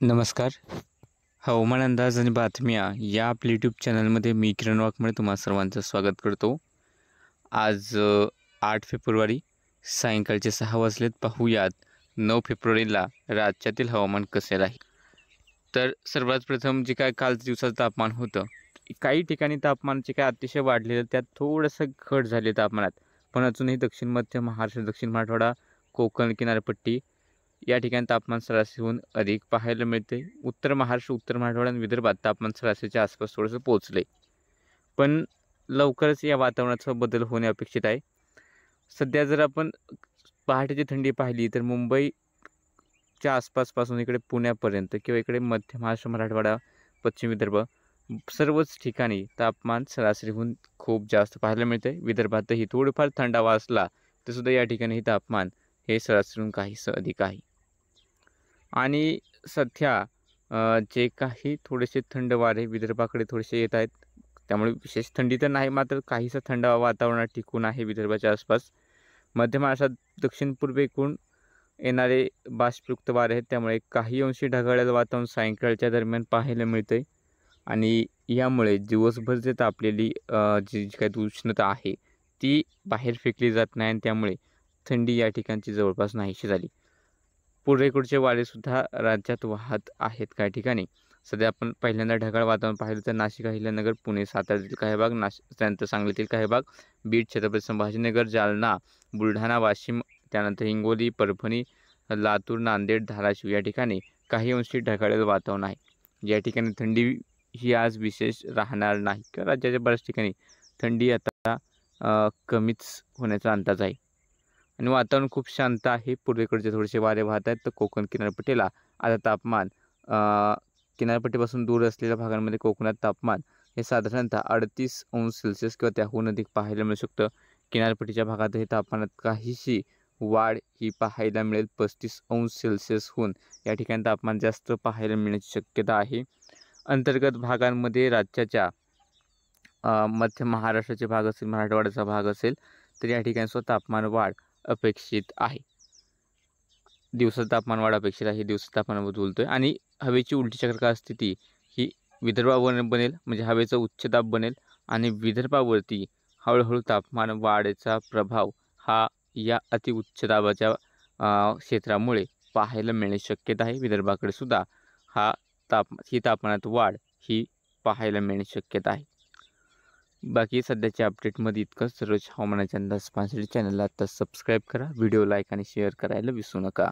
नमस्कार. हवामान अंदाज आणि बातम्या या आपल्या यूट्यूब चॅनलमध्ये मी किरण वाघमोडे तुम्हा सर्वांचं स्वागत करतो. आज 8 फेब्रुवारी सायंकाळचे 6 वाजलेत. पाहूयात 9 फेब्रुवारीला राज्यातील हवामान कसे राहील. तर सर्वात प्रथम जे काय काल दिवसाचं तापमान होतं, काही ठिकाणी तापमान जे काय अतिशय वाढलेलं, त्यात थोडंसं घट झाली तापमानात. पण अजूनही दक्षिण मध्य महाराष्ट्र, दक्षिण मराठवाडा, कोकण किनारपट्टी या ठिकाणी तापमान सरासरीहून अधिक पाहायला मिळते. उत्तर महाराष्ट्र, उत्तर मराठवाडा आणि विदर्भात तापमान सरासरीच्या आसपास थोडंसं पोहोचले. पण लवकरच या वातावरणाचा बदल होणे अपेक्षित आहे. सध्या जर आपण पहाटेची थंडी पाहिली तर मुंबईच्या आसपासपासून इकडे पुण्यापर्यंत किंवा इकडे मध्य महाराष्ट्र, मराठवाडा, पश्चिम विदर्भ सर्वच ठिकाणी तापमान सरासरीहून खूप जास्त पाहायला मिळते. विदर्भातही थोडंफार थंडावा असला तरीसुद्धा या ठिकाणी तापमान हे सरासरीहून काहीसं अधिक आहे. आणि सध्या जे काही थोडेसे थंड वारे विदर्भाकडे थोडेसे येत आहेत, त्यामुळे विशेष थंडी तर नाही, मात्र काहीसं थंड वातावरणात टिकून आहे विदर्भाच्या आसपास. मध्य महाराष्ट्रात दक्षिण पूर्वेकडून येणारे बाष्पयुक्त वारे आहेत, त्यामुळे काही अंशी ढगाळलेलं वातावरण सायंकाळच्या दरम्यान पाहायला मिळते. आणि यामुळे दिवसभर जे तापलेली जी काही उष्णता आहे ती बाहेर फेकली जात नाही आणि त्यामुळे थंडी या ठिकाणची जवळपास नाहीशी झाली. पूर्वेकडचे वारेसुद्धा राज्यात वाहत आहेत काही ठिकाणी. सध्या आपण पहिल्यांदा ढगाळ वातावरण पाहिलं तर नाशिक, अहिल्यानगर, पुणे, साताऱ्यातील काही भाग, त्यानंतर सांगलीतील काही भाग, बीड, छत्रपती संभाजीनगर, जालना, बुलढाणा, वाशिम, त्यानंतर हिंगोली, परभणी, लातूर, नांदेड, धाराशिव या ठिकाणी काही अंशी ढगाळलेलं वातावरण आहे. या ठिकाणी थंडी ही आज विशेष राहणार नाही किंवा राज्याच्या बऱ्याच ठिकाणी थंडी आता कमीच होण्याचा अंदाज आहे. आणि वातावरण खूप शांत आहे. पूर्वेकडचे थोडेसे वारे वाहत आहेत. तर कोकण किनारपट्टीला आता तापमान किनारपट्टीपासून दूर असलेल्या भागांमध्ये कोकणात तापमान हे साधारणतः 38 अंश सेल्सिअस किंवा त्याहून अधिक पाहायला मिळू शकतं. किनारपट्टीच्या भागातही तापमानात काहीशी वाढ ही पाहायला मिळेल. 35 अंश सेल्सिअसहून या ठिकाणी तापमान जास्त पाहायला मिळण्याची शक्यता आहे. अंतर्गत भागांमध्ये राज्याच्या मध्य महाराष्ट्राचे भाग असेल, मराठवाड्याचा भाग असेल, तर या ठिकाणी सुद्धा तापमान वाढ अपेक्षित आहे. दिवसाचं तापमान वाढ अपेक्षित आहे. दिवसाचं तापमानाबद्दल बोलतोय. आणि हवेची उलटी चक्राकार स्थिती ही विदर्भावर बनेल, म्हणजे हवेचा उच्चदाब बनेल आणि विदर्भावरती हळूहळू तापमान वाढीचा प्रभाव हा या अतिउच्च दाबाच्या क्षेत्रामुळे पाहायला मिळण्याची शक्यता आहे. विदर्भाकडे सुद्धा ही तापमानात वाढ ही पाहायला मिळण्याची शक्यता आहे. बाकी सध्याच्या अपडेटमध्ये इतकंच. सर्वच हवामानाचे अंदाज पाहण्यासाठी चॅनलला आता सबस्क्राईब करा. व्हिडिओ लाईक आणि शेअर करायला विसरू नका.